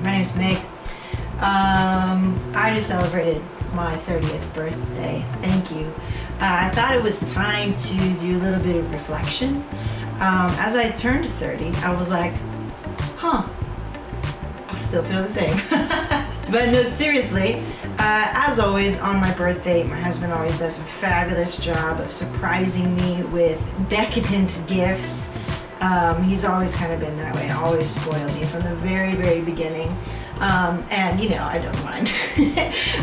My name's Meg. I just celebrated my 30th birthday. Thank you. I thought it was time to do a little bit of reflection. As I turned 30, I was like, I still feel the same. But no, seriously, as always on my birthday, my husband always does a fabulous job of surprising me with decadent gifts. He's always kind of been that way, always spoiled me from the very, very beginning. And you know, I don't mind.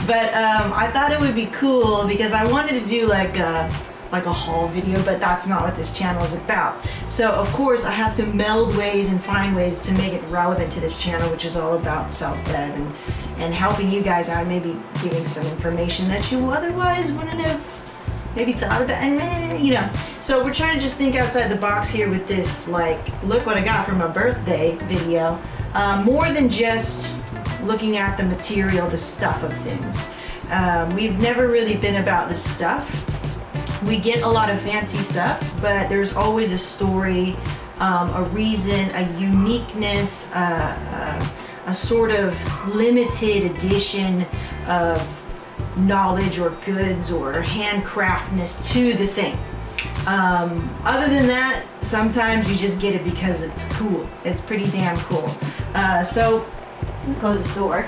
But I thought it would be cool because I wanted to do like a haul video, but that's not what this channel is about. So of course I have to meld ways and find ways to make it relevant to this channel, which is all about self-dev and helping you guys out, maybe giving some information that you otherwise wouldn't have maybe thought about, you know. So we're trying to just think outside the box here with this, like, look what I got for my birthday video. More than just looking at the material, the stuff of things. We've never really been about the stuff. We get a lot of fancy stuff, but there's always a story, a reason, a uniqueness, a sort of limited edition of knowledge or goods or handcraftedness to the thing. Other than that, sometimes you just get it because it's cool. It's pretty damn cool. So let me close this door.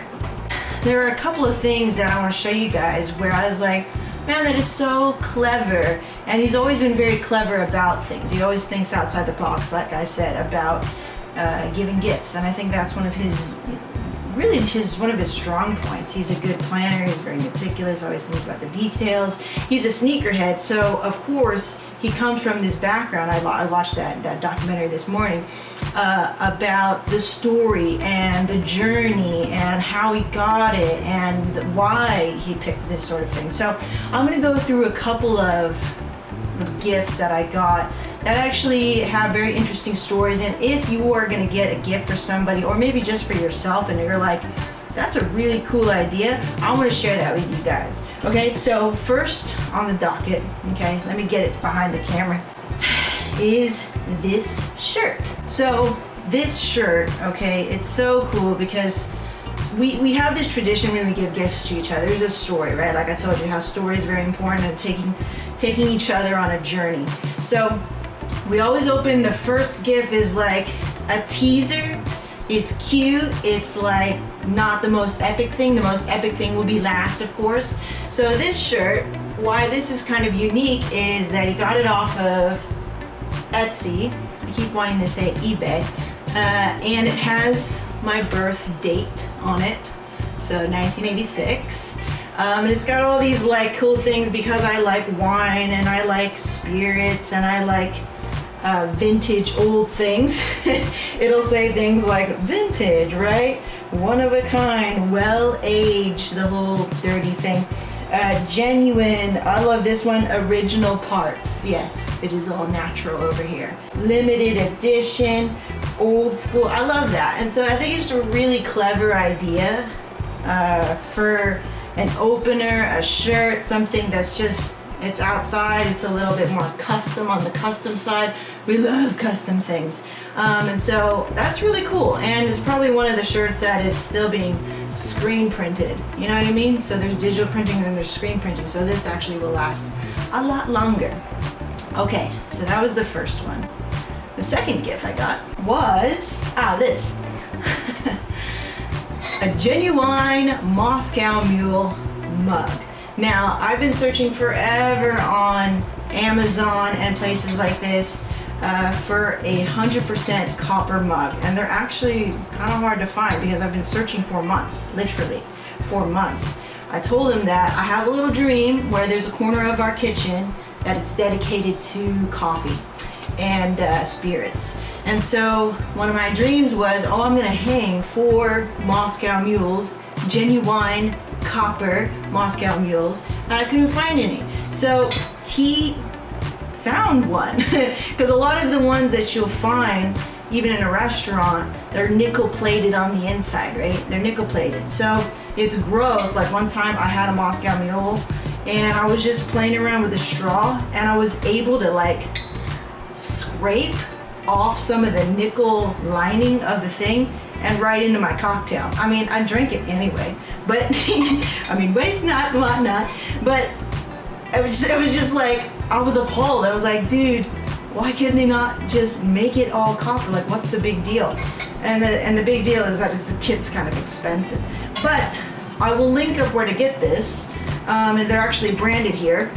There are a couple of things that I want to show you guys where I was like, man, that is so clever. And he's always been very clever about things. He always thinks outside the box, like I said, about giving gifts. And I think that's one of his strong points. He's a good planner, he's very meticulous, always thinks about the details. He's a sneakerhead, so of course he comes from this background. I watched that documentary this morning about the story and the journey and how he got it and why he picked this sort of thing. So I'm gonna go through a couple of the gifts that I got that actually have very interesting stories. And if you are going to get a gift for somebody, or maybe just for yourself, and you're like, that's a really cool idea, I want to share that with you guys. Okay, so first on the docket, okay, let me get it behind the camera, is this shirt. So this shirt, okay, it's so cool because we have this tradition when we give gifts to each other. There's a story, right? Like I told you, how story is very important and taking each other on a journey. So we always open, the first gift is like a teaser. It's cute. It's like not the most epic thing. The most epic thing will be last, of course. So this shirt, why this is kind of unique is that he got it off of Etsy. I keep wanting to say eBay. And it has my birth date on it, so 1986. And it's got all these like cool things because I like wine and I like spirits and I like vintage old things. It'll say things like vintage, right? One of a kind, well aged, the whole dirty thing. Genuine, I love this one, original parts. Yes, it is all natural over here. Limited edition, old school, I love that. And so I think it's a really clever idea for an opener, a shirt, something that's just, it's outside, it's a little bit more custom on the custom side. We love custom things. And so that's really cool. And it's probably one of the shirts that is still being screen printed. You know what I mean? So there's digital printing and then there's screen printing. So this actually will last a lot longer. Okay, so that was the first one. The second gift I got was, this. A genuine Moscow Mule mug. Now, I've been searching forever on Amazon and places like this for 100% copper mug, and they're actually kind of hard to find because I've been searching for months, literally for months. I told him that I have a little dream where there's a corner of our kitchen that it's dedicated to coffee and spirits. And so one of my dreams was, I'm gonna hang 4 Moscow Mules, genuine copper Moscow Mules, and I couldn't find any. So he found one, because a lot of the ones that you'll find, even in a restaurant, they're nickel plated on the inside, right? They're nickel plated. So it's gross. Like one time I had a Moscow Mule and I was just playing around with a straw and I was able to like scrape off some of the nickel lining of the thing and right into my cocktail. I mean, I drink it anyway, but I mean, waste not, want not. But it was just like, I was appalled. I was like, dude, why couldn't they not just make it all copper? Like, what's the big deal? And the big deal is that the kit's kind of expensive. But I will link up where to get this. And they're actually branded here.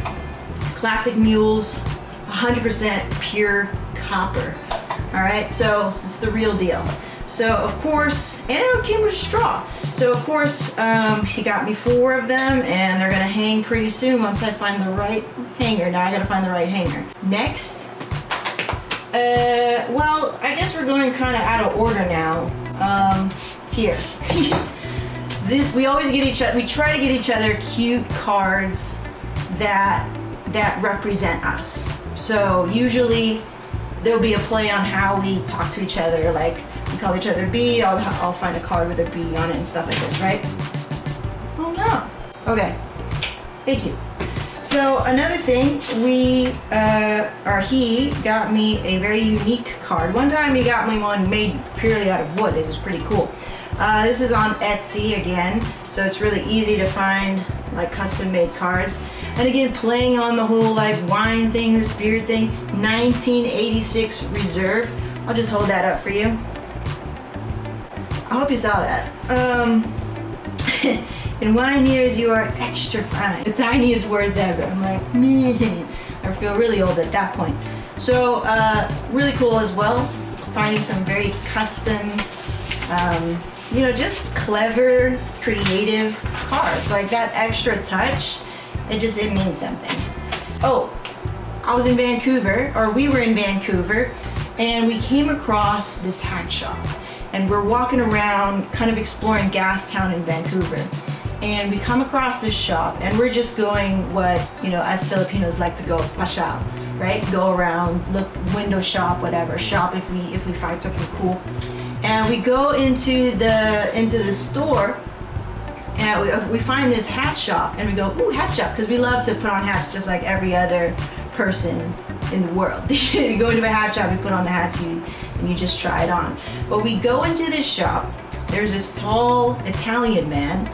Classic Mules, 100% pure copper. All right, so it's the real deal. So of course, and it came with a straw. So of course, he got me 4 of them, and they're gonna hang pretty soon once I find the right hanger. Now I gotta find the right hanger. Next, well, I guess we're going kind of out of order now. Here. We always get each other, we try to get each other cute cards that represent us. So usually there'll be a play on how we talk to each other, like we call each other B, I'll find a card with a B on it and stuff like this, right? Oh no. Okay, thank you. So another thing, he got me a very unique card. One time he got me one made purely out of wood. It is pretty cool. This is on Etsy again, so it's really easy to find like custom made cards. And again, playing on the whole like wine thing, the spirit thing, 1986 Reserve. I'll just hold that up for you. I hope you saw that. In wine years, you are extra fine. The tiniest words ever. I'm like, man. I feel really old at that point. So, really cool as well. Finding some very custom, just clever, creative cards. Like that extra touch, it means something. Oh, I was in Vancouver, or we were in Vancouver, and we came across this hat shop. And we're walking around, kind of exploring Gastown in Vancouver. And we come across this shop, and we're just going what, as Filipinos like to go, pasyal, right? Go around, look, window shop, whatever, shop if we find something cool. And we go into the store, and we find this hat shop, and we go, ooh, hat shop, because we love to put on hats just like every other person in the world. You go into a hat shop, you put on the hats, and you just try it on. But we go into this shop, there's this tall Italian man,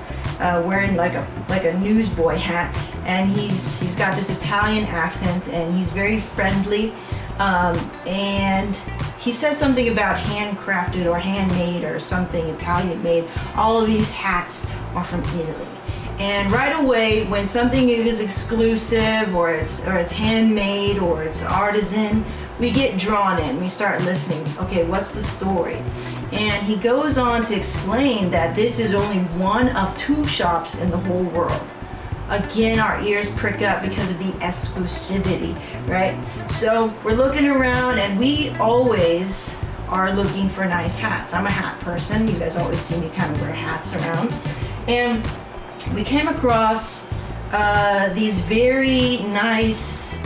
wearing like a newsboy hat, and he's got this Italian accent, and he's very friendly, and he says something about handcrafted or handmade or something Italian made. All of these hats are from Italy. And right away, when something is exclusive or it's handmade or it's artisan, we get drawn in. We start listening. Okay, what's the story? And he goes on to explain that this is only one of 2 shops in the whole world. Again, our ears prick up because of the exclusivity, right? So we're looking around, and we always are looking for nice hats. I'm a hat person. You guys always see me kind of wear hats around. And we came across these very nice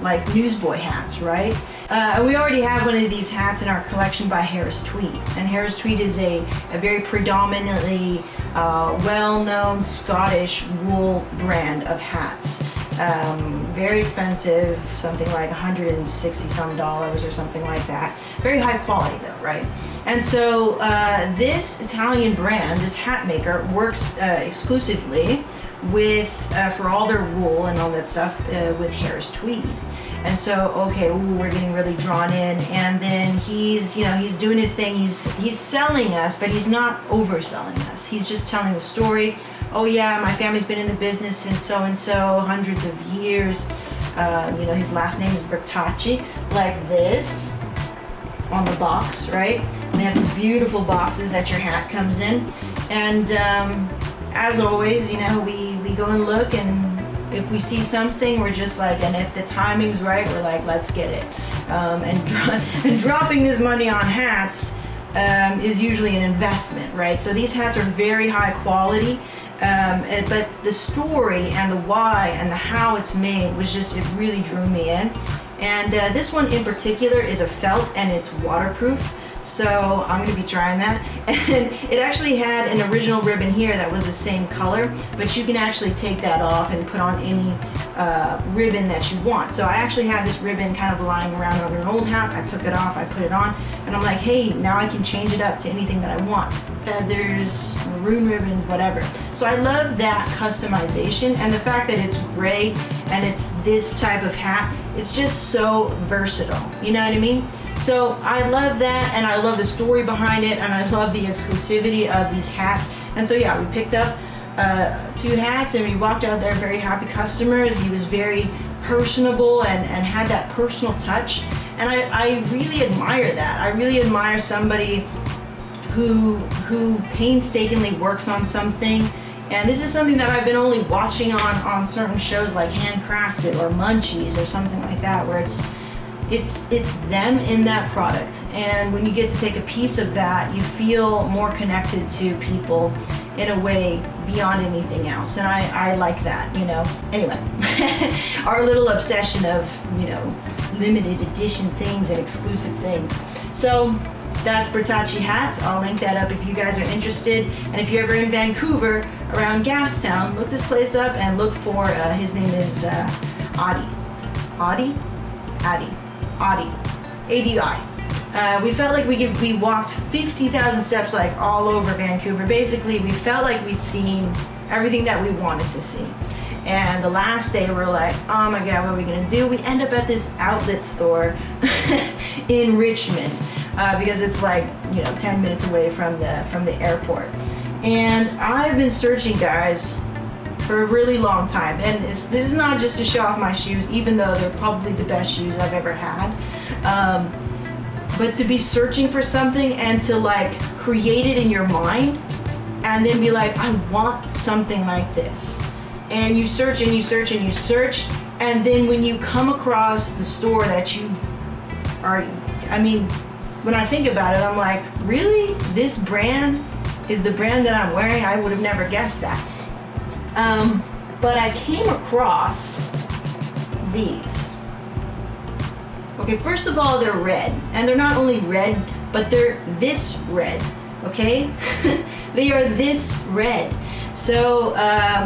like newsboy hats, right? We already have one of these hats in our collection by Harris Tweed, and Harris Tweed is a very predominantly well-known Scottish wool brand of hats. Very expensive, something like $160 some or something like that. Very high quality though, right? And so this Italian brand, this hat maker, works exclusively with, for all their wool and all that stuff, with Harris Tweed. And so, okay, ooh, we're getting really drawn in, and then he's doing his thing. He's selling us, but he's not overselling us. He's just telling the story. Oh yeah, my family's been in the business since so and so, hundreds of years. His last name is Bertacci, like this on the box, right? And they have these beautiful boxes that your hat comes in. And as always, we go and look, and if we see something, we're just like, and if the timing's right, we're like, let's get it. And dropping this money on hats is usually an investment, right? So these hats are very high quality, but the story and the why and the how it's made it really drew me in. And this one in particular is a felt, and it's waterproof. So I'm gonna be trying that. And it actually had an original ribbon here that was the same color, but you can actually take that off and put on any ribbon that you want. So I actually had this ribbon kind of lying around on an old hat. I took it off, I put it on, and I'm like, hey, now I can change it up to anything that I want. Feathers, maroon ribbons, whatever. So I love that customization, and the fact that it's gray and it's this type of hat, it's just so versatile, you know what I mean? So I love that, and I love the story behind it, and I love the exclusivity of these hats. And so yeah, we picked up 2 hats, and we walked out there very happy customers. He was very personable and had that personal touch, and I really admire that. I really admire somebody who painstakingly works on something. And this is something that I've been only watching on certain shows like Handcrafted or Munchies or something like that, where it's them in that product. And when you get to take a piece of that, you feel more connected to people in a way beyond anything else. And I like that, you know. Anyway, our little obsession of, you know, limited edition things and exclusive things. So that's Bertacci hats. I'll link that up if you guys are interested. And if you're ever in Vancouver around Gastown, look this place up and look for, his name is Adi. ADI. We felt like we walked 50,000 steps like all over Vancouver. Basically, we felt like we'd seen everything that we wanted to see. And the last day we're like, oh my God, what are we gonna do? We end up at this outlet store in Richmond because it's like, you know, 10 minutes away from the airport. And I've been searching, guys, for a really long time, and this is not just to show off my shoes, even though they're probably the best shoes I've ever had, but to be searching for something and to like create it in your mind and then be like, I want something like this. And you search and you search and you search, and then when you come across the store that you are, I mean, when I think about it, I'm like, really? This brand is the brand that I'm wearing? I would have never guessed that. But I came across these. Okay, first of all, they're red. And they're not only red, but they're this red, okay? They are this red. So,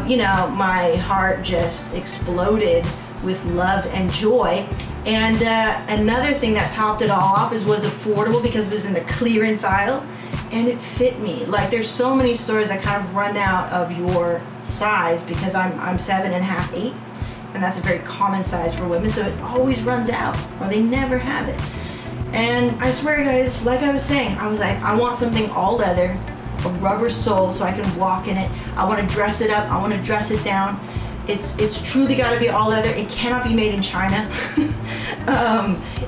you know, my heart just exploded with love and joy. And another thing that topped it all off was affordable because it was in the clearance aisle. And it fit me. Like, there's so many stores that kind of run out of your size because I'm 7.5, 8, and that's a very common size for women, so it always runs out, or they never have it. And I swear, guys, like I was saying, I was like, I want something all leather, a rubber sole so I can walk in it. I want to dress it up, I want to dress it down. It's truly got to be all leather. It cannot be made in China.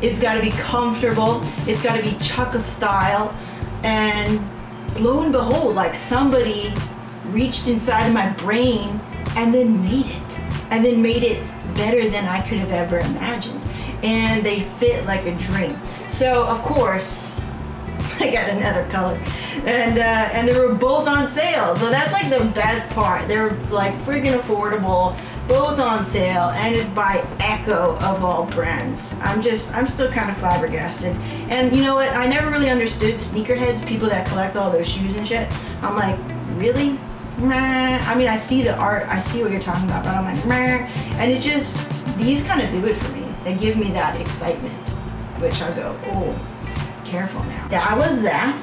It's got to be comfortable. It's got to be chukka style. And lo and behold, like somebody reached inside of my brain and then made it better than I could have ever imagined. And they fit like a dream. So of course, I got another color, and they were both on sale. So that's like the best part. They're like freaking affordable, both on sale, and it's by Echo of all brands. I'm still kind of flabbergasted. And you know what? I never really understood sneakerheads, people that collect all those shoes and shit. I'm like, really? Meh. I mean, I see the art, I see what you're talking about, but I'm like, meh. And it just, these kind of do it for me. They give me that excitement, which I go, oh, careful now. That was that,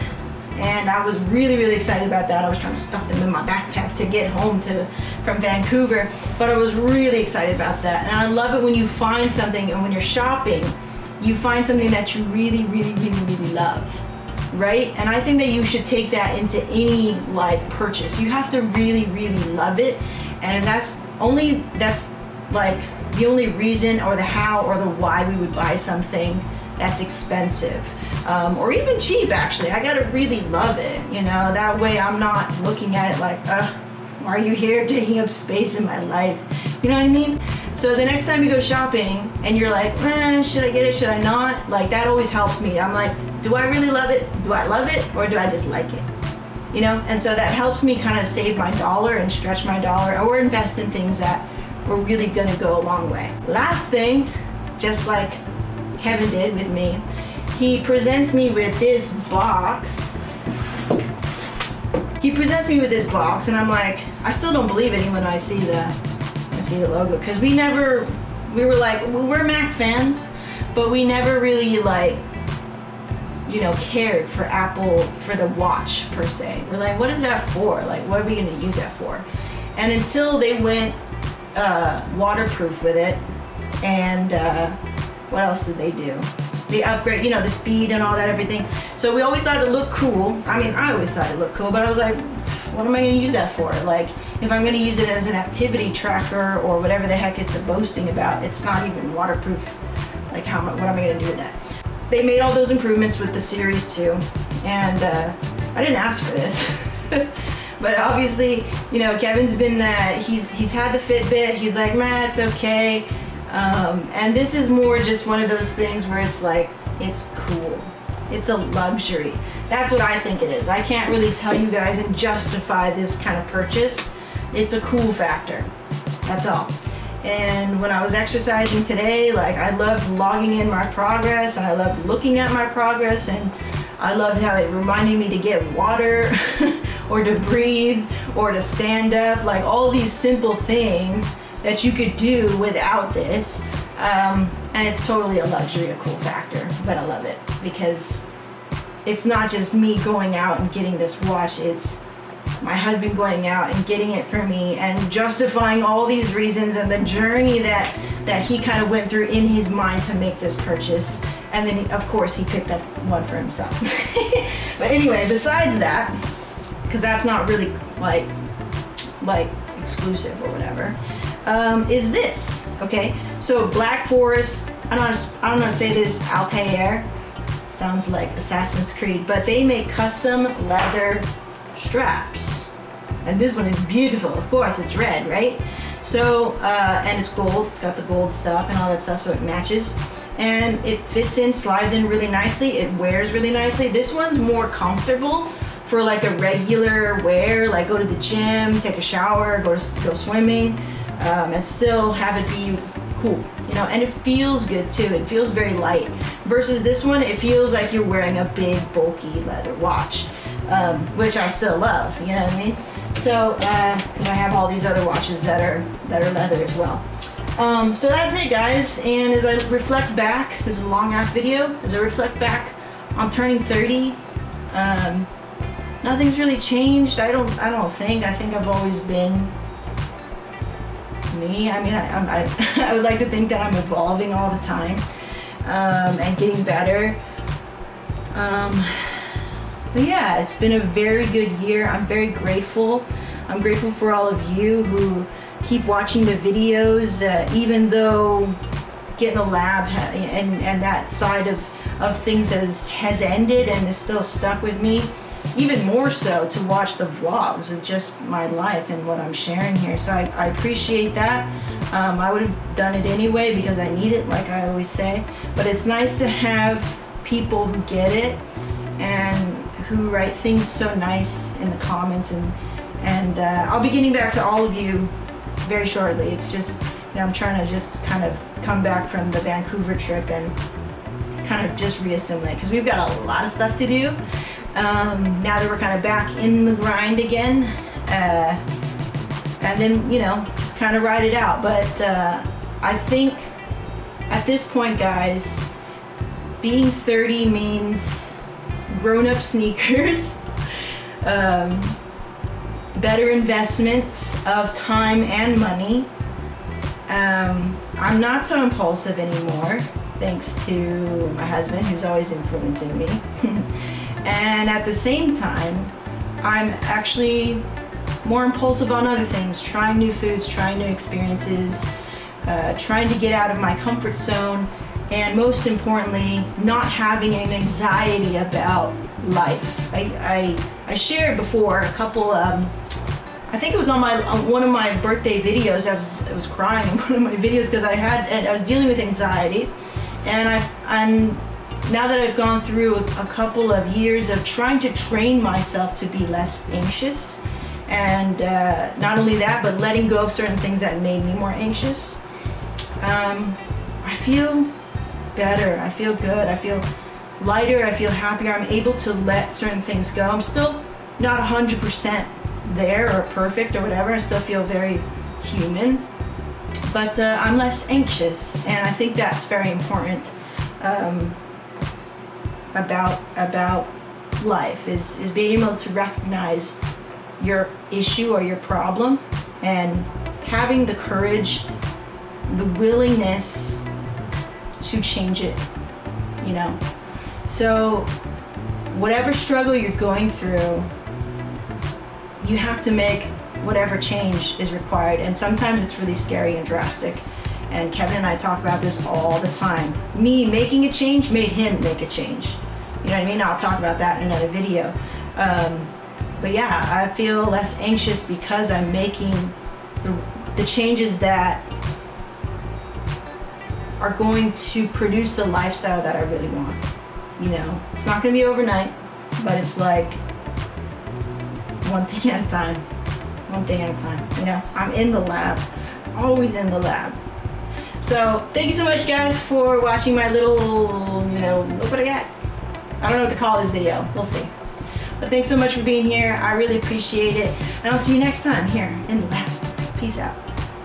and I was really, really excited about that. I was trying to stuff them in my backpack to get home from Vancouver, but I was really excited about that. And I love it when you find something, and when you're shopping, you find something that you really, really, really, really love, right? And I think that you should take that into any like purchase. You have to really, really love it, and that's like the only reason or the how or the why we would buy something that's expensive, or even cheap. Actually, I gotta really love it, you know, that way I'm not looking at it like, why are you here taking up space in my life, you know what I mean? So the next time you go shopping and you're like, should I get it, should I not, like that always helps me. I'm like, do I really love it, do I love it, or do I just like it, you know? And so that helps me kind of save my dollar and stretch my dollar, or invest in things that were really gonna go a long way. Last thing, just like Kevin did with me, he presents me with this box. And I'm like, I still don't believe it even when I see the logo, because we were like, we're Mac fans, but we never really like, you know, cared for Apple, for the watch per se. We're like, what is that for? Like, what are we gonna use that for? And until they went waterproof with it, and what else did they do? They upgrade, you know, the speed and all that, everything. So we always thought it looked cool. I mean, I always thought it looked cool, but I was like, what am I gonna use that for? Like, if I'm gonna use it as an activity tracker or whatever the heck it's boasting about, it's not even waterproof. Like, what am I gonna do with that? They made all those improvements with the Series 2, and I didn't ask for this. But obviously, you know, Kevin's been, he's had the Fitbit, he's like, man, it's okay. And this is more just one of those things where it's like, it's cool. It's a luxury. That's what I think it is. I can't really tell you guys and justify this kind of purchase. It's a cool factor. That's all. And when I was exercising today, like, I loved logging in my progress, and I loved looking at my progress, and I loved how it reminded me to get water or to breathe or to stand up, like all these simple things that you could do without this. And it's totally a luxury, a cool factor, but I love it because it's not just me going out and getting this watch, it's my husband going out and getting it for me and justifying all these reasons and the journey that he kind of went through in his mind to make this purchase. And then of course he picked up one for himself. But anyway, besides that, because that's not really like exclusive or whatever, is this, okay? So Black Forest, I don't know how to say this, Alpair, sounds like Assassin's Creed, but they make custom leather straps. And this one is beautiful, of course, it's red, right? So, and it's gold, it's got the gold stuff and all that stuff, so it matches. And it fits in, slides in really nicely, it wears really nicely. This one's more comfortable for like a regular wear, like go to the gym, take a shower, go swimming, and still have it be cool, you know, and it feels good too. It feels very light. Versus this one, it feels like you're wearing a big, bulky leather watch, which I still love, you know what I mean? So, because I have all these other watches that are leather as well. So that's it, guys. And as I reflect back, this is a long ass video. As I reflect back on turning 30, nothing's really changed. I don't think. I think I've always been me. I mean, I would like to think that I'm evolving all the time, and getting better. But yeah, it's been a very good year. I'm very grateful. I'm grateful for all of you who keep watching the videos, even though getting a lab and that side of things has ended and is still stuck with me. Even more so to watch the vlogs of just my life and what I'm sharing here. So I appreciate that. I would have done it anyway because I need it, like I always say. But it's nice to have people who get it and who write things so nice in the comments. And I'll be getting back to all of you very shortly. It's just, you know, I'm trying to just kind of come back from the Vancouver trip and kind of just reassimilate because we've got a lot of stuff to do. Now that we're kind of back in the grind again, and then, you know, just kind of ride it out. But I think at this point, guys, being 30 means grown-up sneakers, better investments of time and money. I'm not so impulsive anymore, thanks to my husband, who's always influencing me. And at the same time, I'm actually more impulsive on other things, trying new foods, trying new experiences, trying to get out of my comfort zone, and most importantly, not having an anxiety about life. I shared before a couple, I think it was on one of my birthday videos. I was crying in one of my videos because I was dealing with anxiety, and now that I've gone through a couple of years of trying to train myself to be less anxious, and not only that, but letting go of certain things that made me more anxious, I feel better. I feel good. I feel lighter, I feel happier, I'm able to let certain things go. I'm still not 100% there or perfect or whatever, I still feel very human, but I'm less anxious, and I think that's very important about life, is being able to recognize your issue or your problem and having the courage, the willingness to change it, you know. So whatever struggle you're going through, you have to make whatever change is required, and sometimes it's really scary and drastic, and Kevin and I talk about this all the time. Me making a change made him make a change, you know what I mean? I'll talk about that in another video, but yeah, I feel less anxious because I'm making the changes that are going to produce the lifestyle that I really want. You know, it's not going to be overnight, but it's like one thing at a time. One thing at a time. You know, I'm in the lab, always in the lab. So thank you so much, guys, for watching my little, you know, look what I got. I don't know what to call this video. We'll see. But thanks so much for being here. I really appreciate it. And I'll see you next time here in the lab. Peace out.